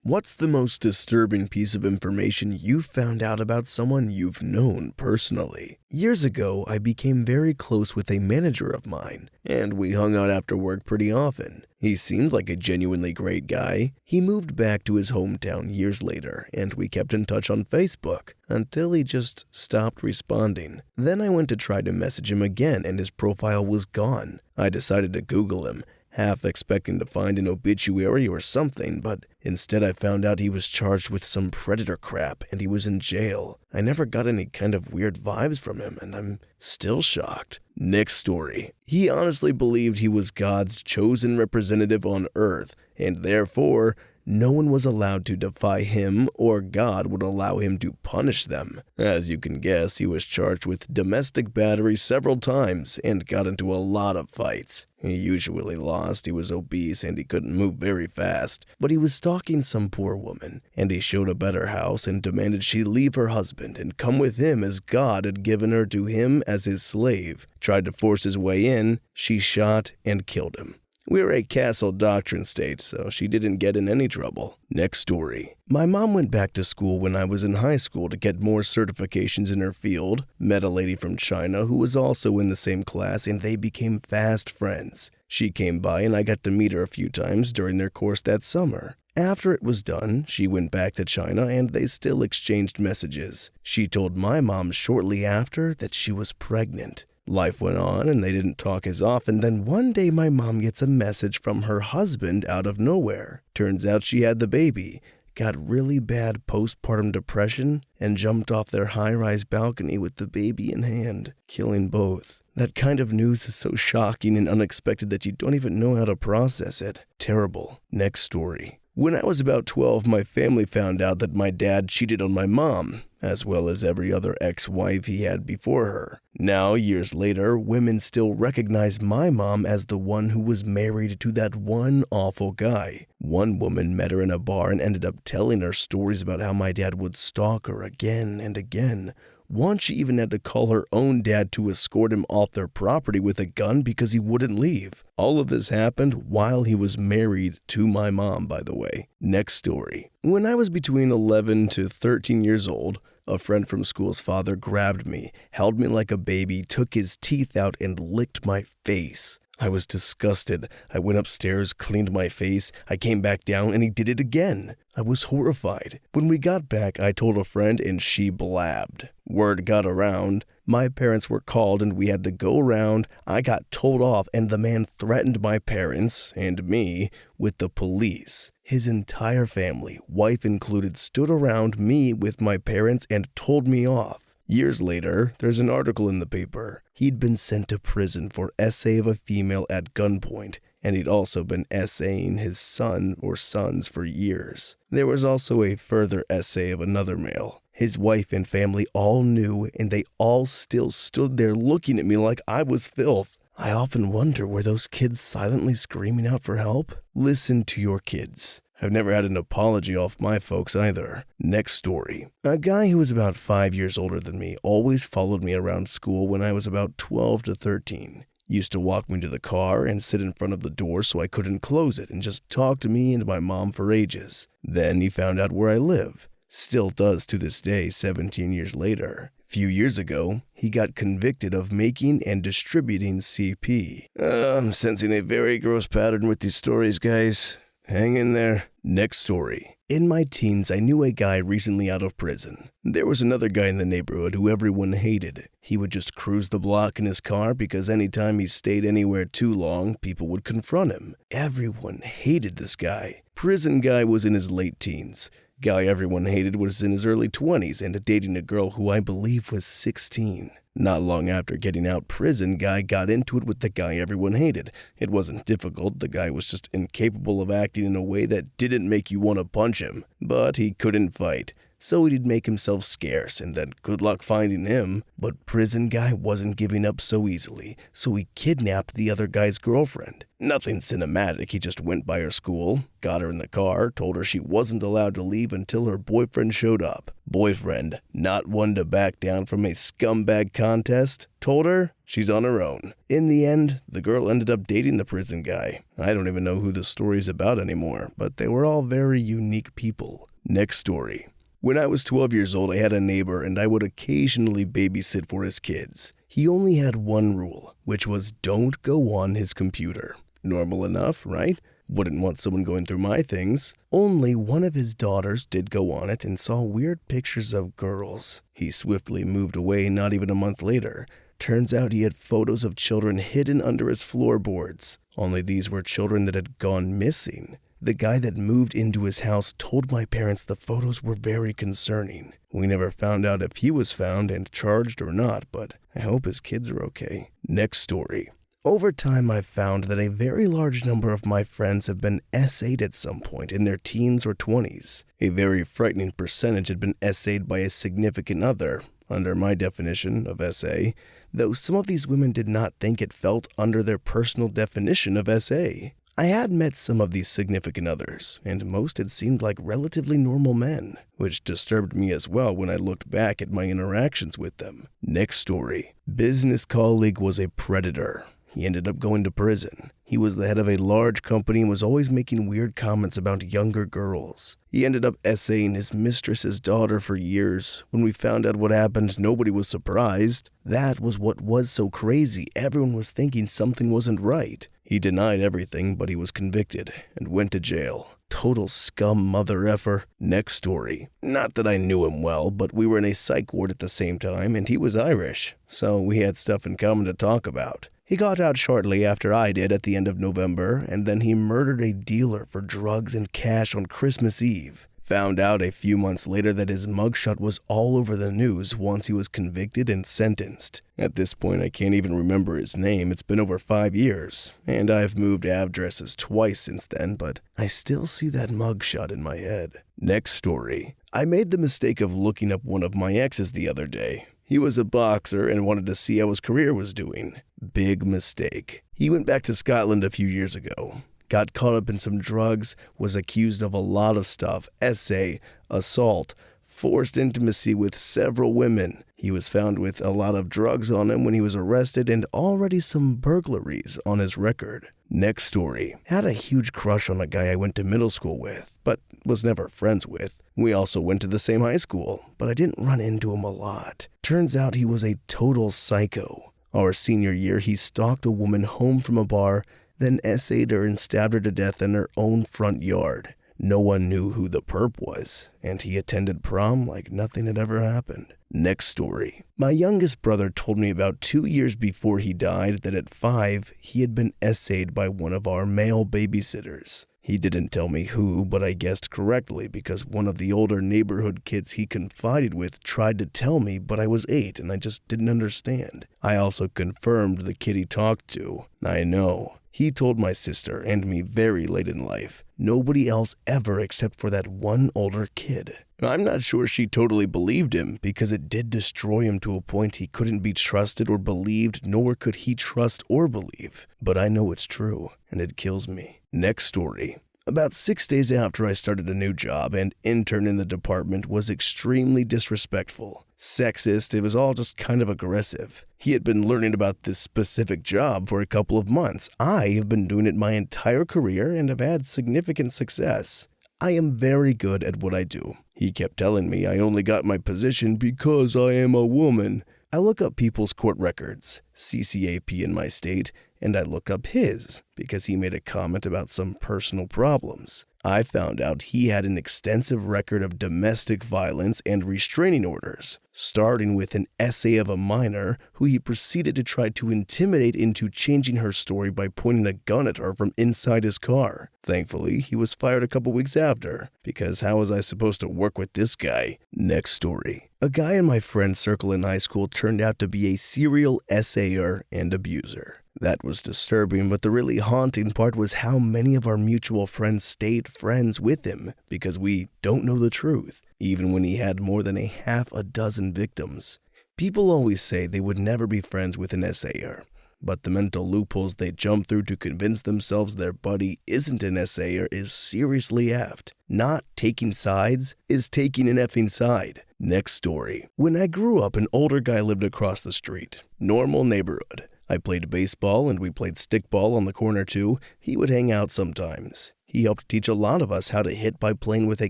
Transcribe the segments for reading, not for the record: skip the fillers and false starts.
What's the most disturbing piece of information you found out about someone you've known personally? Years ago, I became very close with a manager of mine, and we hung out after work pretty often. He seemed like a genuinely great guy. He moved back to his hometown years later, and we kept in touch on Facebook, until he just stopped responding. Then I went to try to message him again, and his profile was gone. I decided to Google him, half expecting to find an obituary or something, but instead I found out he was charged with some predator crap and he was in jail. I never got any kind of weird vibes from him, and I'm still shocked. Next story. He honestly believed he was God's chosen representative on Earth, and therefore, no one was allowed to defy him or God would allow him to punish them. As you can guess, he was charged with domestic battery several times and got into a lot of fights. He usually lost, he was obese, and he couldn't move very fast. But he was stalking some poor woman, and he showed a better house and demanded she leave her husband and come with him as God had given her to him as his slave. Tried to force his way in, she shot and killed him. We're a castle doctrine state, so she didn't get in any trouble. Next story. My mom went back to school when I was in high school to get more certifications in her field, met a lady from China who was also in the same class, and they became fast friends. She came by and I got to meet her a few times during their course that summer. After it was done, she went back to China and they still exchanged messages. She told my mom shortly after that she was pregnant. Life went on and they didn't talk as often. Then one day my mom gets a message from her husband out of nowhere. Turns out she had the baby, got really bad postpartum depression, and jumped off their high-rise balcony with the baby in hand, killing both. That kind of news is so shocking and unexpected that you don't even know how to process it. Terrible. Next story. When I was about 12, my family found out that my dad cheated on my mom, as well as every other ex-wife he had before her. Now, years later, women still recognize my mom as the one who was married to that one awful guy. One woman met her in a bar and ended up telling her stories about how my dad would stalk her again and again. Once she even had to call her own dad to escort him off their property with a gun because he wouldn't leave. All of this happened while he was married to my mom, by the way. Next story. When I was between 11 to 13 years old, a friend from school's father grabbed me, held me like a baby, took his teeth out, and licked my face. I was disgusted. I went upstairs, cleaned my face. I came back down, and he did it again. I was horrified. When we got back, I told a friend, and she blabbed. Word got around. My parents were called, and we had to go around. I got told off, and the man threatened my parents, and me, with the police. His entire family, wife included, stood around me with my parents and told me off. Years later, there's an article in the paper. He'd been sent to prison for essay of a female at gunpoint, and he'd also been essaying his son or sons for years. There was also a further essay of another male. His wife and family all knew, and they all still stood there looking at me like I was filth. I often wonder, were those kids silently screaming out for help? Listen to your kids. I've never had an apology off my folks either. Next story. A guy who was about 5 years older than me always followed me around school when I was about 12 to 13. Used to walk me to the car and sit in front of the door so I couldn't close it and just talk to me and my mom for ages. Then he found out where I live. Still does to this day, 17 years later. Few years ago, he got convicted of making and distributing CP. I'm sensing a very gross pattern with these stories, guys. Hang in there. Next story. In my teens, I knew a guy recently out of prison. There was another guy in the neighborhood who everyone hated. He would just cruise the block in his car because anytime he stayed anywhere too long, people would confront him. Everyone hated this guy. Prison guy was in his late teens. Guy everyone hated was in his early 20s and dating a girl who I believe was 16. Not long after getting out, prison guy got into it with the guy everyone hated. It wasn't difficult, the guy was just incapable of acting in a way that didn't make you want to punch him. But he couldn't fight. so he'd make himself scarce and then good luck finding him. But prison guy wasn't giving up so easily, so he kidnapped the other guy's girlfriend. Nothing cinematic, he just went by her school, got her in the car, told her she wasn't allowed to leave until her boyfriend showed up. Boyfriend, not one to back down from a scumbag contest, told her she's on her own. In the end, the girl ended up dating the prison guy. I don't even know who the story's about anymore, but they were all very unique people. Next story. When I was 12 years old, I had a neighbor and I would occasionally babysit for his kids. He only had one rule, which was don't go on his computer. Normal enough, right? Wouldn't want someone going through my things. Only one of his daughters did go on it and saw weird pictures of girls. He swiftly moved away not even a month later. Turns out he had photos of children hidden under his floorboards. Only these were children that had gone missing. The guy that moved into his house told my parents the photos were very concerning. We never found out if he was found and charged or not, but I hope his kids are okay. Next story. Over time, I've found that a very large number of my friends have been SA'd at some point in their teens or 20s. A very frightening percentage had been SA'd by a significant other, under my definition of SA, though some of these women did not think it felt under their personal definition of SA. I had met some of these significant others, and most had seemed like relatively normal men, which disturbed me as well when I looked back at my interactions with them. Next story. Business colleague was a predator. He ended up going to prison. He was the head of a large company and was always making weird comments about younger girls. He ended up essaying his mistress's daughter for years. When we found out what happened, nobody was surprised. That was what was so crazy. Everyone was thinking something wasn't right. He denied everything, but he was convicted and went to jail. Total scum mother effer. Next story. Not that I knew him well, but we were in a psych ward at the same time, and he was Irish, so we had stuff in common to talk about. He got out shortly after I did at the end of November, and then he murdered a dealer for drugs and cash on Christmas Eve. Found out a few months later that his mugshot was all over the news once he was convicted and sentenced. At this point, I can't even remember his name. It's been over 5 years, and I've moved addresses twice since then, but I still see that mugshot in my head. Next story. I made the mistake of looking up one of my exes the other day. He was a boxer and wanted to see how his career was doing. Big mistake. He went back to Scotland a few years ago. Got caught up in some drugs, was accused of a lot of stuff, essay, assault, forced intimacy with several women. He was found with a lot of drugs on him when he was arrested and already some burglaries on his record. Next story. Had a huge crush on a guy I went to middle school with, but was never friends with. We also went to the same high school, but I didn't run into him a lot. Turns out he was a total psycho. Our senior year, he stalked a woman home from a bar, then essayed her and stabbed her to death in her own front yard. No one knew who the perp was, and he attended prom like nothing had ever happened. Next story. My youngest brother told me about 2 years before he died that at 5, he had been essayed by one of our male babysitters. He didn't tell me who, but I guessed correctly because one of the older neighborhood kids he confided with tried to tell me, but I was 8 and I just didn't understand. I also confirmed the kid he talked to. I know. He told my sister and me very late in life. Nobody else ever except for that one older kid. I'm not sure she totally believed him because it did destroy him to a point he couldn't be trusted or believed, nor could he trust or believe. But I know it's true, and it kills me. Next story. About 6 days after I started a new job, an intern in the department was extremely disrespectful. Sexist, it was all just kind of aggressive. He had been learning about this specific job for a couple of months. I have been doing it my entire career and have had significant success. I am very good at what I do. He kept telling me I only got my position because I am a woman. I look up people's court records, CCAP in my state, and I look up his because he made a comment about some personal problems. I found out he had an extensive record of domestic violence and restraining orders, starting with an essay of a minor who he proceeded to try to intimidate into changing her story by pointing a gun at her from inside his car. Thankfully, he was fired a couple weeks after, because how was I supposed to work with this guy? Next story. A guy in my friend's circle in high school turned out to be a serial essayer and abuser. That was disturbing, but the really haunting part was how many of our mutual friends stayed friends with him because we don't know the truth, even when he had more than a half a dozen victims. People always say they would never be friends with an SAer, but the mental loopholes they jump through to convince themselves their buddy isn't an SAer is seriously effed. Not taking sides is taking an effing side. Next story. When I grew up, an older guy lived across the street. Normal neighborhood. I played baseball and we played stickball on the corner too. He would hang out sometimes. He helped teach a lot of us how to hit by playing with a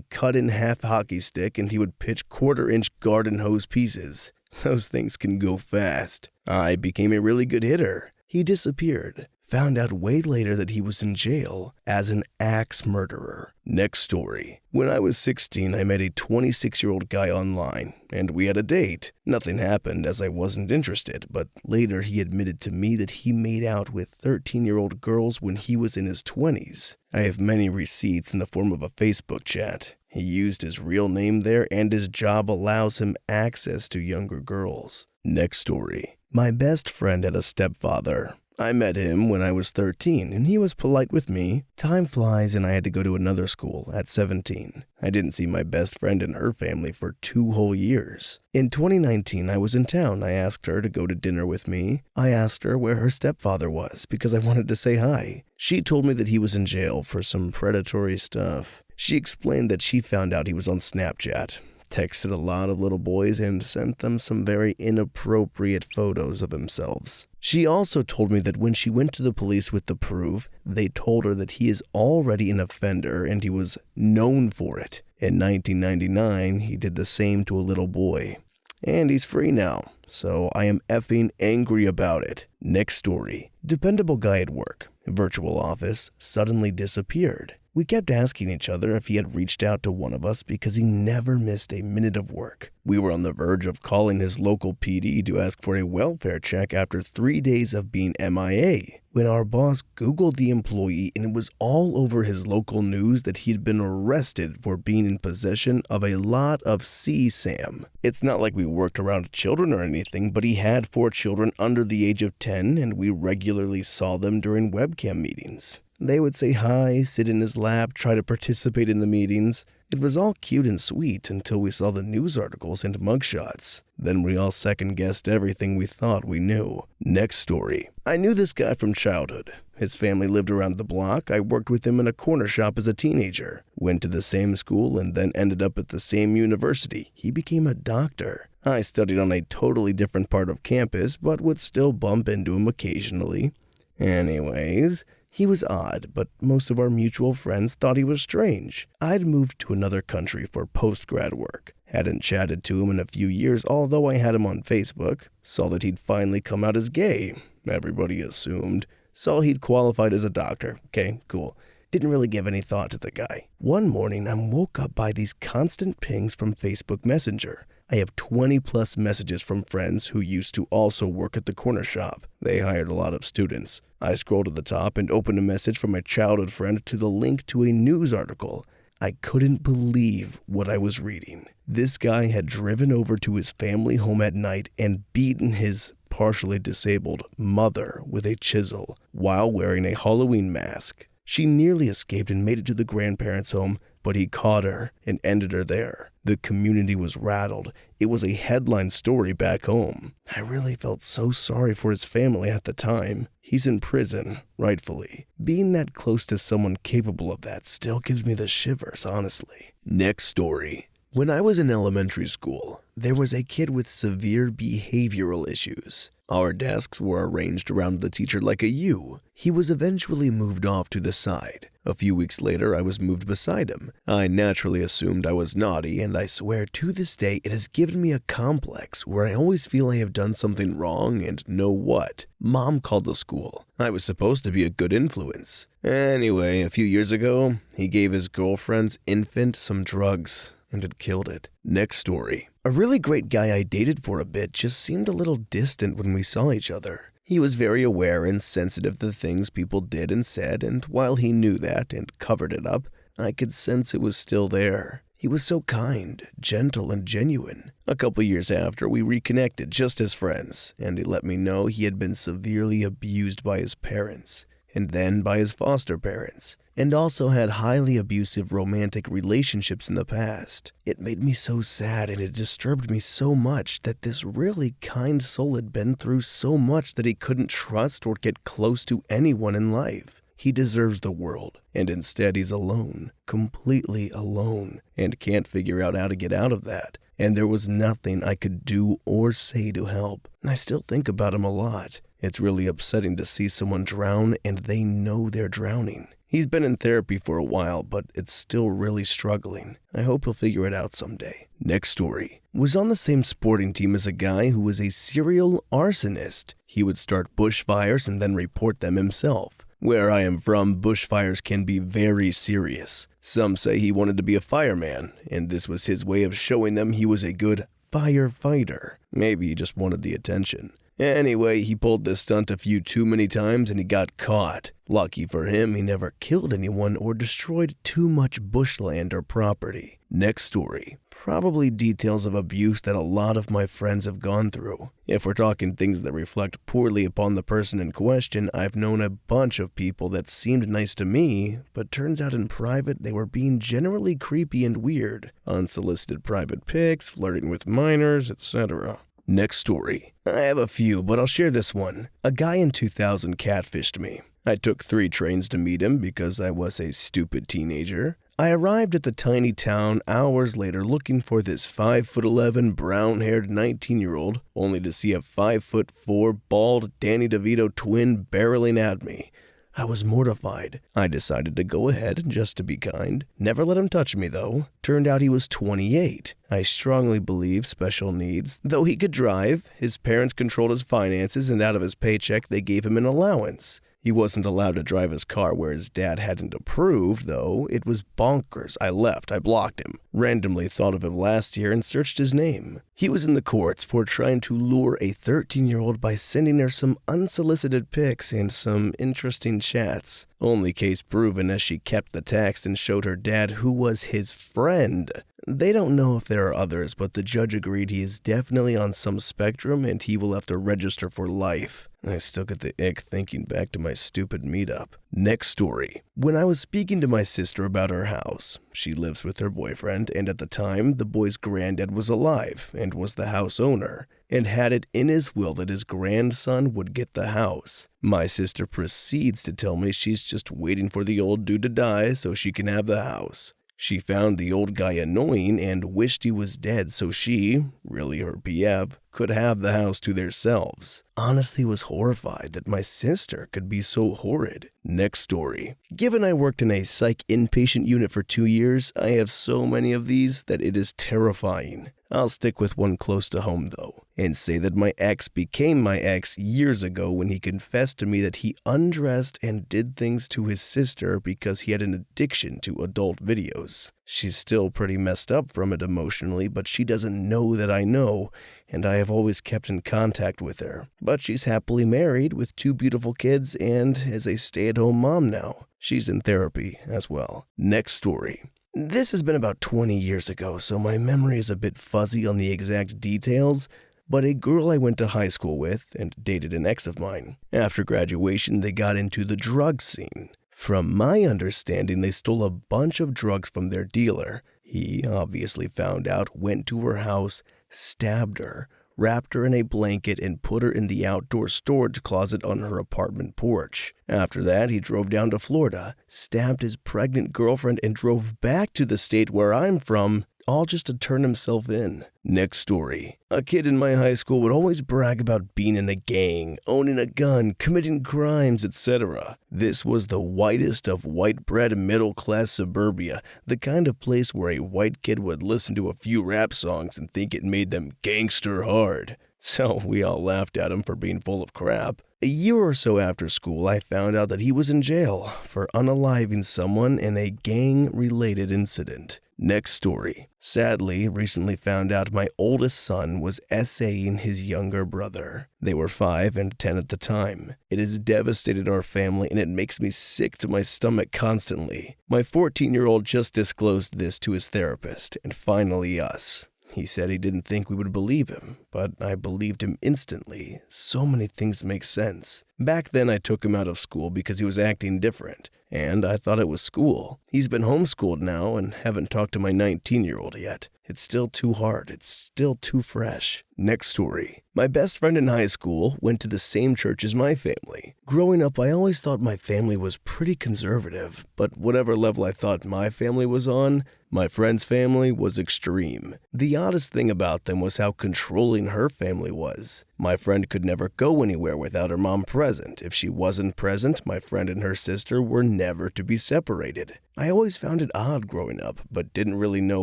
cut-in-half hockey stick, and he would pitch quarter-inch garden hose pieces. Those things can go fast. I became a really good hitter. He disappeared. Found out way later that he was in jail as an axe murderer. Next story. When I was 16, I met a 26-year-old guy online, and we had a date. Nothing happened as I wasn't interested, but later he admitted to me that he made out with 13-year-old girls when he was in his 20s. I have many receipts in the form of a Facebook chat. He used his real name there, and his job allows him access to younger girls. Next story. My best friend had a stepfather. I met him when I was 13, and he was polite with me. Time flies, and I had to go to another school at 17. I didn't see my best friend and her family for 2 whole years. In 2019, I was in town. I asked her to go to dinner with me. I asked her where her stepfather was because I wanted to say hi. She told me that he was in jail for some predatory stuff. She explained that she found out he was on Snapchat, texted a lot of little boys, and sent them some very inappropriate photos of themselves. She also told me that when she went to the police with the proof, they told her that he is already an offender and he was known for it. In 1999, he did the same to a little boy. And he's free now, so I am effing angry about it. Next story. Dependable guy at work. Virtual office suddenly disappeared. We kept asking each other if he had reached out to one of us because he never missed a minute of work. We were on the verge of calling his local PD to ask for a welfare check after 3 days of being MIA, when our boss Googled the employee and it was all over his local news that he'd been arrested for being in possession of a lot of CSAM. It's not like we worked around children or anything, but he had 4 children under the age of 10, and we regularly saw them during webcam meetings. They would say hi, sit in his lap, try to participate in the meetings. It was all cute and sweet until we saw the news articles and mugshots. Then we all second-guessed everything we thought we knew. Next story. I knew this guy from childhood. His family lived around the block. I worked with him in a corner shop as a teenager. Went to the same school and then ended up at the same university. He became a doctor. I studied on a totally different part of campus, but would still bump into him occasionally. Anyways, he was odd, but most of our mutual friends thought he was strange. I'd moved to another country for post-grad work. Hadn't chatted to him in a few years, although I had him on Facebook. Saw that he'd finally come out as gay. Everybody assumed. Saw he'd qualified as a doctor. Okay, cool. Didn't really give any thought to the guy. One morning, I'm woke up by these constant pings from Facebook Messenger. I have 20-plus messages from friends who used to also work at the corner shop. They hired a lot of students. I scrolled to the top and opened a message from a childhood friend to the link to a news article. I couldn't believe what I was reading. This guy had driven over to his family home at night and beaten his partially disabled mother with a chisel while wearing a Halloween mask. She nearly escaped and made it to the grandparents' home, but he caught her and ended her there. The community was rattled. It was a headline story back home. I really felt so sorry for his family at the time. He's in prison, rightfully. Being that close to someone capable of that still gives me the shivers, honestly. Next story. When I was in elementary school, there was a kid with severe behavioral issues. Our desks were arranged around the teacher like a U. He was eventually moved off to the side. A few weeks later, I was moved beside him. I naturally assumed I was naughty, and I swear to this day it has given me a complex where I always feel I have done something wrong and know what. Mom called the school. I was supposed to be a good influence. Anyway, a few years ago, he gave his girlfriend's infant some drugs and had killed it. Next story. A really great guy I dated for a bit just seemed a little distant when we saw each other. He was very aware and sensitive to the things people did and said, and while he knew that and covered it up, I could sense it was still there. He was so kind, gentle, and genuine. A couple years after, we reconnected just as friends, and he let me know he had been severely abused by his parents, and then by his foster parents, and also had highly abusive romantic relationships in the past. It made me so sad, and it disturbed me so much that this really kind soul had been through so much that he couldn't trust or get close to anyone in life. He deserves the world, and instead he's alone, completely alone, and can't figure out how to get out of that. And there was nothing I could do or say to help. And I still think about him a lot. It's really upsetting to see someone drown and they know they're drowning. He's been in therapy for a while, but it's still really struggling. I hope he'll figure it out someday. Next story. Was on the same sporting team as a guy who was a serial arsonist. He would start bushfires and then report them himself. Where I am from, bushfires can be very serious. Some say he wanted to be a fireman, and this was his way of showing them he was a good firefighter. Maybe he just wanted the attention. Anyway, he pulled this stunt a few too many times and he got caught. Lucky for him, he never killed anyone or destroyed too much bushland or property. Next story. Probably details of abuse that a lot of my friends have gone through. If we're talking things that reflect poorly upon the person in question, I've known a bunch of people that seemed nice to me, but turns out in private they were being generally creepy and weird. Unsolicited private pics, flirting with minors, etc. Next story. I have a few, but I'll share this one. A guy in 2000 catfished me. I took 3 trains to meet him because I was a stupid teenager. I arrived at the tiny town hours later looking for this 5'11", brown-haired 19-year-old, only to see a 5'4", bald Danny DeVito twin barreling at me. I was mortified. I decided to go ahead just to be kind. Never let him touch me, though. Turned out he was 28. I strongly believe special needs. Though he could drive, his parents controlled his finances, and out of his paycheck they gave him an allowance. He wasn't allowed to drive his car where his dad hadn't approved, though. It was bonkers. I left. I blocked him. Randomly thought of him last year and searched his name. He was in the courts for trying to lure a 13-year-old by sending her some unsolicited pics and some interesting chats. Only case proven as she kept the text and showed her dad who was his friend. They don't know if there are others, but the judge agreed he is definitely on some spectrum and he will have to register for life. I still get the ick thinking back to my stupid meetup. Next story. When I was speaking to my sister about her house, she lives with her boyfriend, and at the time, the boy's granddad was alive and was the house owner, and had it in his will that his grandson would get the house. My sister proceeds to tell me she's just waiting for the old dude to die so she can have the house. She found the old guy annoying and wished he was dead so she, really her PF, could have the house to themselves. Honestly was horrified that my sister could be so horrid. Next story. Given I worked in a psych inpatient unit for 2 years, I have so many of these that it is terrifying. I'll stick with one close to home though, and say that my ex became my ex years ago when he confessed to me that he undressed and did things to his sister because he had an addiction to adult videos. She's still pretty messed up from it emotionally, but she doesn't know that I know, and I have always kept in contact with her. But she's happily married with 2 beautiful kids and is a stay-at-home mom now. She's in therapy as well. Next story. This has been about 20 years ago, so my memory is a bit fuzzy on the exact details, but a girl I went to high school with and dated an ex of mine. After graduation, they got into the drug scene. From my understanding, they stole a bunch of drugs from their dealer. He obviously found out, went to her house, stabbed her, wrapped her in a blanket, and put her in the outdoor storage closet on her apartment porch. After that, he drove down to Florida, stabbed his pregnant girlfriend, and drove back to the state where I'm from, all just to turn himself in. Next story. A kid in my high school would always brag about being in a gang, owning a gun, committing crimes, etc. This was the whitest of white bread middle-class suburbia, the kind of place where a white kid would listen to a few rap songs and think it made them gangster hard. So we all laughed at him for being full of crap. A year or so after school, I found out that he was in jail for unaliving someone in a gang-related incident. Next story. Sadly, recently found out my oldest son was essaying his younger brother. They were 5 and 10 at the time. It has devastated our family and it makes me sick to my stomach constantly. My 14-year-old just disclosed this to his therapist and finally us. He said he didn't think we would believe him, but I believed him instantly. So many things make sense. Back then I took him out of school because he was acting different, and I thought it was school. He's been homeschooled now and haven't talked to my 19-year-old yet. It's still too hard. It's still too fresh. Next story. My best friend in high school went to the same church as my family. Growing up, I always thought my family was pretty conservative, but whatever level I thought my family was on, my friend's family was extreme. The oddest thing about them was how controlling her family was. My friend could never go anywhere without her mom present. If she wasn't present, my friend and her sister were never to be separated. I always found it odd growing up, but didn't really know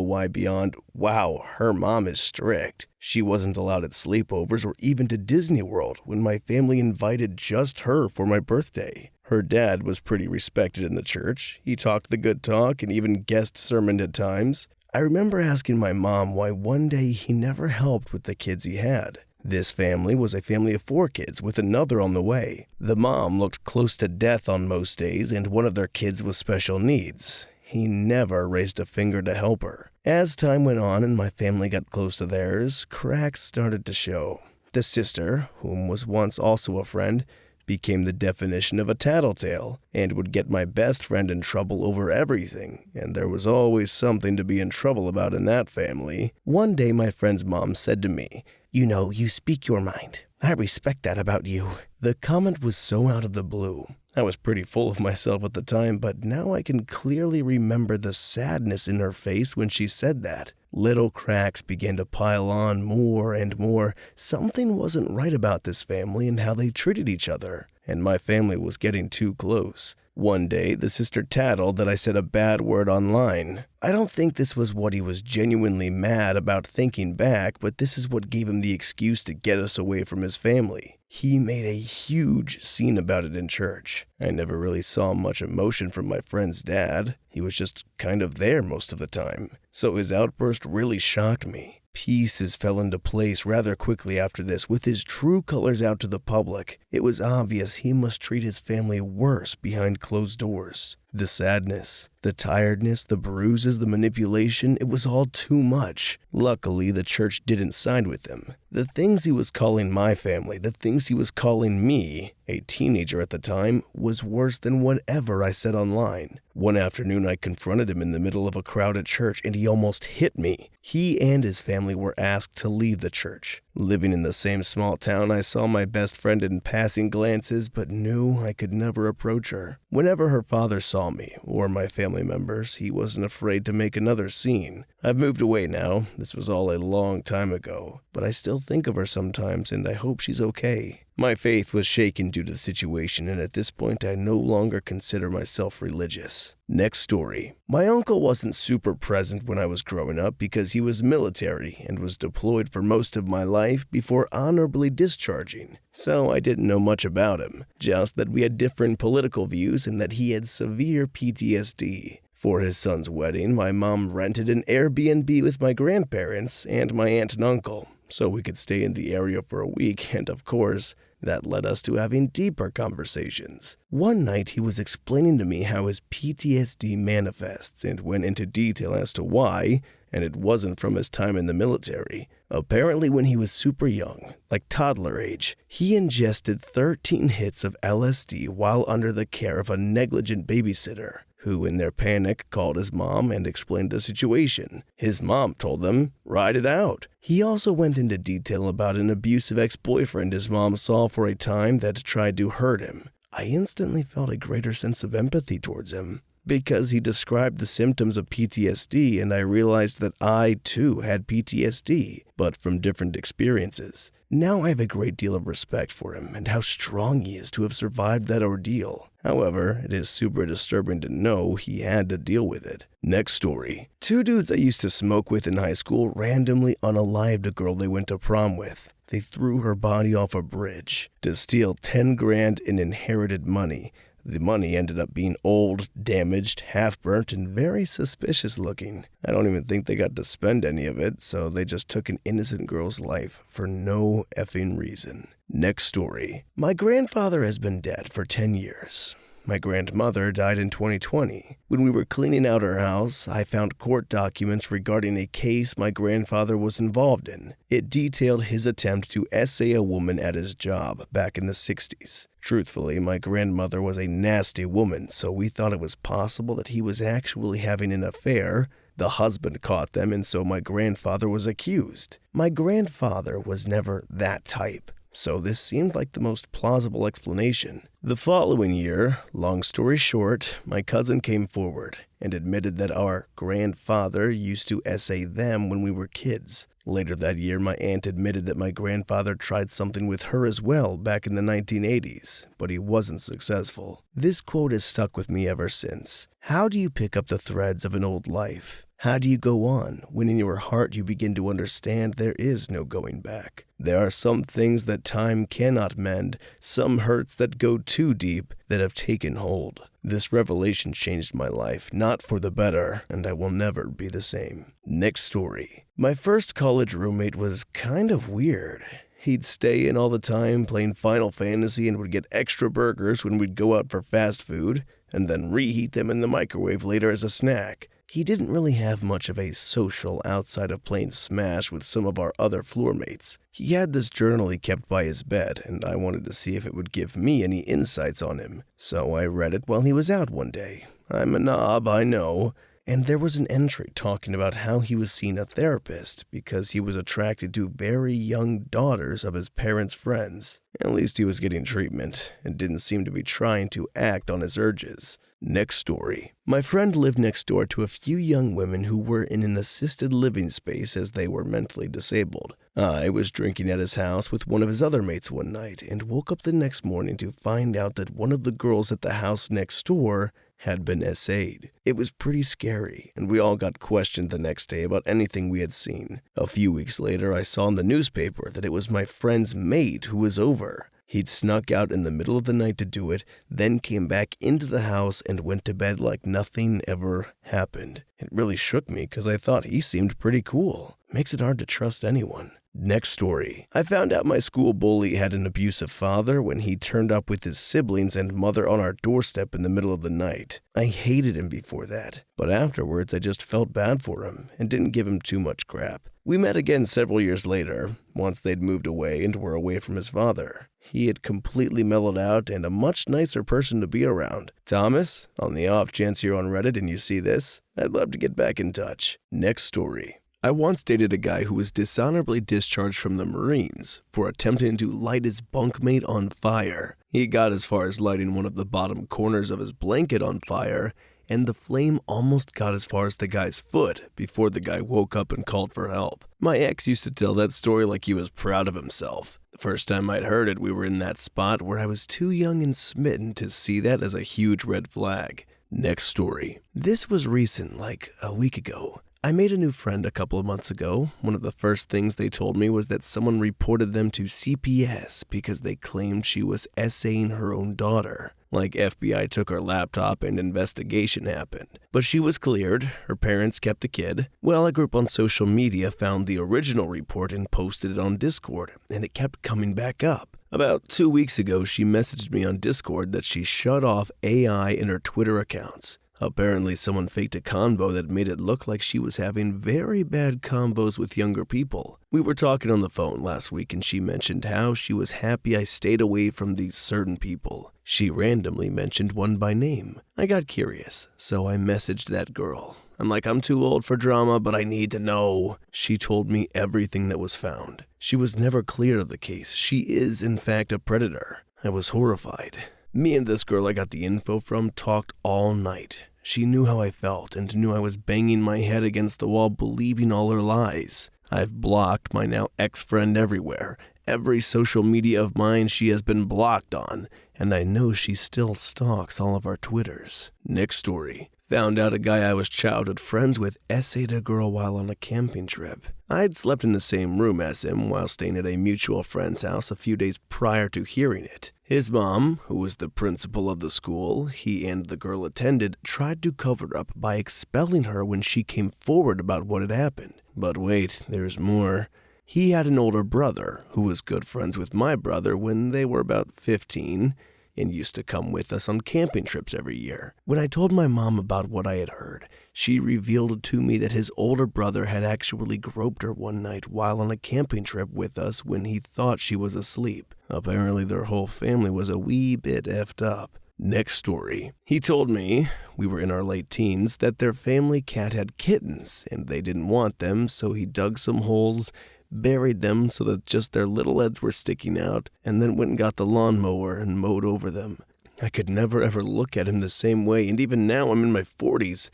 why beyond, wow, her mom is strict. She wasn't allowed at sleepovers or even to Disney World when my family invited just her for my birthday. Her dad was pretty respected in the church. He talked the good talk and even guest sermoned at times. I remember asking my mom why one day he never helped with the kids he had. This family was a family of 4 kids with another on the way. The mom looked close to death on most days and one of their kids with special needs. He never raised a finger to help her. As time went on and my family got close to theirs, cracks started to show. The sister, whom was once also a friend, became the definition of a tattletale and would get my best friend in trouble over everything, and there was always something to be in trouble about in that family. One day my friend's mom said to me, "You know, you speak your mind. I respect that about you." The comment was so out of the blue. I was pretty full of myself at the time, but now I can clearly remember the sadness in her face when she said that. Little cracks began to pile on more and more. Something wasn't right about this family and how they treated each other, and my family was getting too close. One day, the sister tattled that I said a bad word online. I don't think this was what he was genuinely mad about thinking back, but this is what gave him the excuse to get us away from his family. He made a huge scene about it in church. I never really saw much emotion from my friend's dad. He was just kind of there most of the time. So his outburst really shocked me. Pieces fell into place rather quickly after this, with his true colors out to the public. It was obvious he must treat his family worse behind closed doors. The sadness, the tiredness, the bruises, the manipulation, it was all too much. Luckily, the church didn't side with him. The things he was calling my family, the things he was calling me, a teenager at the time, was worse than whatever I said online. One afternoon, I confronted him in the middle of a crowd at church, and he almost hit me. He and his family were asked to leave the church. Living in the same small town, I saw my best friend in passing glances, but knew I could never approach her. Whenever her father saw me, or my family members, he wasn't afraid to make another scene. I've moved away now. This was all a long time ago, but I still think of her sometimes, and I hope she's okay. My faith was shaken due to the situation, and at this point I no longer consider myself religious. Next story. My uncle wasn't super present when I was growing up because he was military and was deployed for most of my life before honorably discharging. So I didn't know much about him, just that we had different political views and that he had severe PTSD. For his son's wedding, my mom rented an Airbnb with my grandparents and my aunt and uncle, so we could stay in the area for a week, and of course, that led us to having deeper conversations. One night he was explaining to me how his PTSD manifests and went into detail as to why, and it wasn't from his time in the military. Apparently when he was super young, like toddler age, he ingested 13 hits of LSD while under the care of a negligent babysitter, who in their panic called his mom and explained the situation. His mom told them, "Ride it out." He also went into detail about an abusive ex-boyfriend his mom saw for a time that tried to hurt him. I instantly felt a greater sense of empathy towards him, because he described the symptoms of PTSD, and I realized that I too had PTSD, but from different experiences. Now I have a great deal of respect for him and how strong he is to have survived that ordeal. However, it is super disturbing to know he had to deal with it. Next story. 2 dudes I used to smoke with in high school randomly unalived a girl they went to prom with. They threw her body off a bridge to steal 10 grand in inherited money. The money ended up being old, damaged, half-burnt, and very suspicious looking. I don't even think they got to spend any of it, so they just took an innocent girl's life for no effing reason. Next story. My grandfather has been dead for 10 years. My grandmother died in 2020. When we were cleaning out her house, I found court documents regarding a case my grandfather was involved in. It detailed his attempt to essay a woman at his job back in the 60s. Truthfully, my grandmother was a nasty woman, so we thought it was possible that he was actually having an affair. The husband caught them, and so my grandfather was accused. My grandfather was never that type, so this seemed like the most plausible explanation. The following year, long story short, my cousin came forward and admitted that our grandfather used to essay them when we were kids. Later that year, my aunt admitted that my grandfather tried something with her as well back in the 1980s, but he wasn't successful. This quote has stuck with me ever since. How do you pick up the threads of an old life? How do you go on when in your heart you begin to understand there is no going back? There are some things that time cannot mend, some hurts that go too deep that have taken hold. This revelation changed my life, not for the better, and I will never be the same. Next story. My first college roommate was kind of weird. He'd stay in all the time playing Final Fantasy and would get extra burgers when we'd go out for fast food, and then reheat them in the microwave later as a snack. He didn't really have much of a social outside of playing Smash with some of our other floor mates. He had this journal he kept by his bed, and I wanted to see if it would give me any insights on him. So I read it while he was out one day. I'm a knob, I know. And there was an entry talking about how he was seeing a therapist because he was attracted to very young daughters of his parents' friends. At least he was getting treatment and didn't seem to be trying to act on his urges. Next story. My friend lived next door to a few young women who were in an assisted living space as they were mentally disabled. I was drinking at his house with one of his other mates one night and woke up the next morning to find out that one of the girls at the house next door had been essayed. It was pretty scary, and we all got questioned the next day about anything we had seen. A few weeks later, I saw in the newspaper that it was my friend's mate who was over. He'd snuck out in the middle of the night to do it, then came back into the house and went to bed like nothing ever happened. It really shook me because I thought he seemed pretty cool. Makes it hard to trust anyone. Next story. I found out my school bully had an abusive father when he turned up with his siblings and mother on our doorstep in the middle of the night. I hated him before that, but afterwards I just felt bad for him and didn't give him too much crap. We met again several years later, once they'd moved away and were away from his father. He had completely mellowed out and a much nicer person to be around. Thomas, on the off chance you're on Reddit and you see this, I'd love to get back in touch. Next story. I once dated a guy who was dishonorably discharged from the Marines for attempting to light his bunkmate on fire. He got as far as lighting one of the bottom corners of his blanket on fire, and the flame almost got as far as the guy's foot before the guy woke up and called for help. My ex used to tell that story like he was proud of himself. The first time I'd heard it, we were in that spot where I was too young and smitten to see that as a huge red flag. Next story. This was recent, like a week ago. I made a new friend a couple of months ago. One of the first things they told me was that someone reported them to CPS because they claimed she was essaying her own daughter. Like FBI took her laptop and investigation happened. But she was cleared, her parents kept the kid. Well, a group on social media found the original report and posted it on Discord, and it kept coming back up. About 2 weeks ago, she messaged me on Discord that she shut off AI in her Twitter accounts. Apparently, someone faked a convo that made it look like she was having very bad convos with younger people. We were talking on the phone last week and she mentioned how she was happy I stayed away from these certain people. She randomly mentioned one by name. I got curious, so I messaged that girl. I'm like, I'm too old for drama, but I need to know. She told me everything that was found. She was never cleared of the case. She is, in fact, a predator. I was horrified. Me and this girl I got the info from talked all night. She knew how I felt and knew I was banging my head against the wall believing all her lies. I've blocked my now ex-friend everywhere. Every social media of mine she has been blocked on, and I know she still stalks all of our Twitters. Next story. Found out a guy I was childhood friends with essayed a girl while on a camping trip. I'd slept in the same room as him while staying at a mutual friend's house a few days prior to hearing it. His mom, who was the principal of the school he and the girl attended, tried to cover up by expelling her when she came forward about what had happened. But wait, there's more. He had an older brother who was good friends with my brother when they were about 15 and used to come with us on camping trips every year. When I told my mom about what I had heard, she revealed to me that his older brother had actually groped her one night while on a camping trip with us when he thought she was asleep. Apparently their whole family was a wee bit effed up. Next story. He told me, we were in our late teens, that their family cat had kittens and they didn't want them, so he dug some holes, buried them so that just their little heads were sticking out, and then went and got the lawnmower and mowed over them. I could never ever look at him the same way, and even now I'm in my 40s.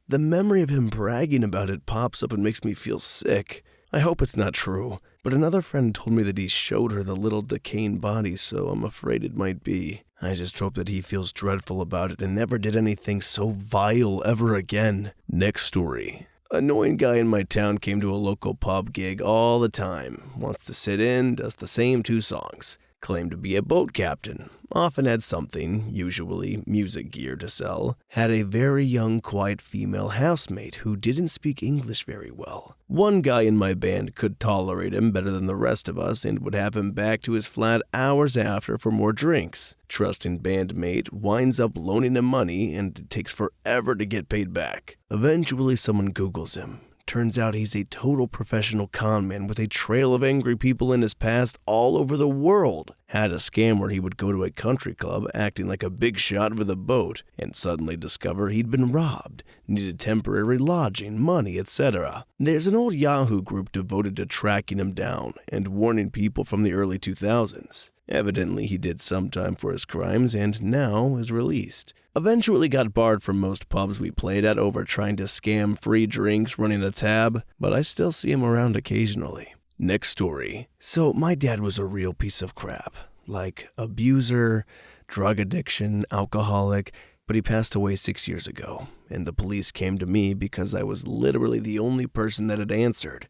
The memory of him bragging about it pops up and makes me feel sick. I hope it's not true, but another friend told me that he showed her the little decaying body, so I'm afraid it might be. I just hope that he feels dreadful about it and never did anything so vile ever again. Next story. Annoying guy in my town came to a local pub gig all the time. Wants to sit in, does the same 2 songs. Claimed to be a boat captain. Often had something, usually music gear, to sell. Had a very young, quiet female housemate who didn't speak English very well. One guy in my band could tolerate him better than the rest of us and would have him back to his flat hours after for more drinks. Trusting bandmate winds up loaning him money and it takes forever to get paid back. Eventually someone Googles him. Turns out he's a total professional con man with a trail of angry people in his past all over the world. Had a scam where he would go to a country club acting like a big shot with a boat and suddenly discover he'd been robbed, needed temporary lodging, money, etc. There's an old Yahoo group devoted to tracking him down and warning people from the early 2000s. Evidently he did some time for his crimes and now is released. Eventually got barred from most pubs we played at over trying to scam free drinks running a tab, but I still see him around occasionally. Next story. So my dad was a real piece of crap. Like abuser, drug addiction, alcoholic, but he passed away 6 years ago, and the police came to me because I was literally the only person that had answered.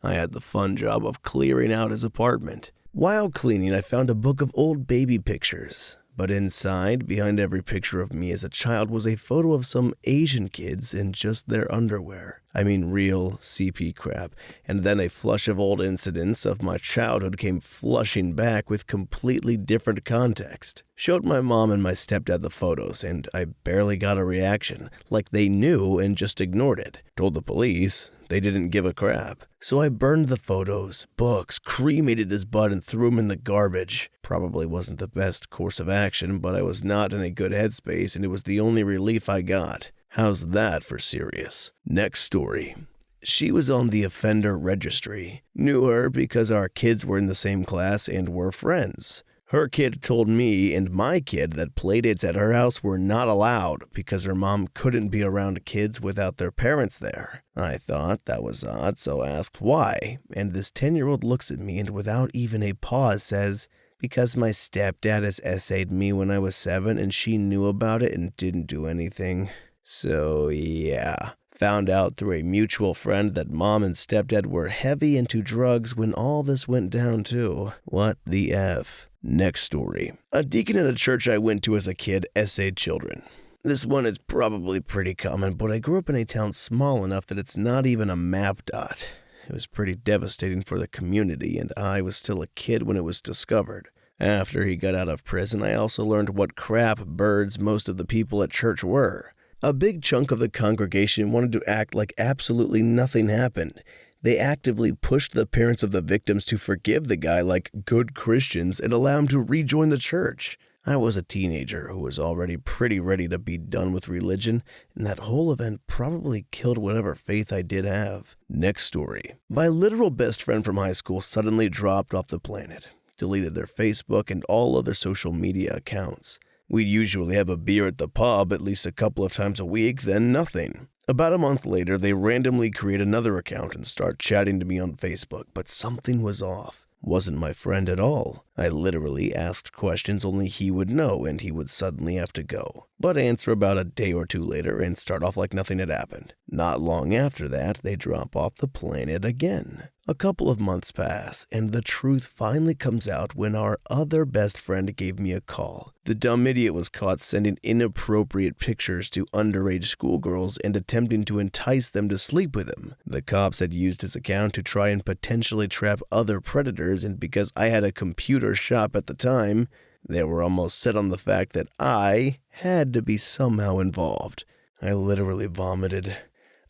I had the fun job of clearing out his apartment. While cleaning, I found a book of old baby pictures. But inside, behind every picture of me as a child, was a photo of some Asian kids in just their underwear. I mean real CP crap. And then a flush of old incidents of my childhood came flushing back with completely different context. Showed my mom and my stepdad the photos, and I barely got a reaction, like they knew and just ignored it. Told the police. They didn't give a crap. So I burned the photos, books, cremated his butt, and threw him in the garbage. Probably wasn't the best course of action, but I was not in a good headspace, and it was the only relief I got. How's that for serious? Next story. She was on the offender registry. Knew her because our kids were in the same class and were friends. Her kid told me and my kid that playdates at her house were not allowed because her mom couldn't be around kids without their parents there. I thought that was odd, so asked why, and this 10-year-old looks at me and without even a pause says, "Because my stepdad has essayed me when I was 7 and she knew about it and didn't do anything." So yeah. Found out through a mutual friend that mom and stepdad were heavy into drugs when all this went down too. What the F? Next story. A deacon at a church I went to as a kid essayed children. This one is probably pretty common, but I grew up in a town small enough that it's not even a map dot. It was pretty devastating for the community, and I was still a kid when it was discovered. After he got out of prison, I also learned what crap birds most of the people at church were. A big chunk of the congregation wanted to act like absolutely nothing happened. They actively pushed the parents of the victims to forgive the guy like good Christians and allow him to rejoin the church. I was a teenager who was already pretty ready to be done with religion, and that whole event probably killed whatever faith I did have. Next story. My literal best friend from high school suddenly dropped off the planet, deleted their Facebook and all other social media accounts. We'd usually have a beer at the pub at least a couple of times a week, then nothing. About a month later, they randomly create another account and start chatting to me on Facebook, but something was off. wasn't my friend at all. I literally asked questions only he would know, and he would suddenly have to go, but answer about a day or two later and start off like nothing had happened. Not long after that, they drop off the planet again. A couple of months pass, and the truth finally comes out when our other best friend gave me a call. The dumb idiot was caught sending inappropriate pictures to underage schoolgirls and attempting to entice them to sleep with him. The cops had used his account to try and potentially trap other predators, and because I had a computer shop at the time, they were almost set on the fact that I had to be somehow involved. I literally vomited.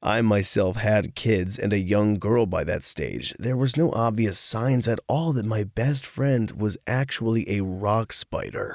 I myself had kids and a young girl by that stage. There was no obvious signs at all that my best friend was actually a rock spider.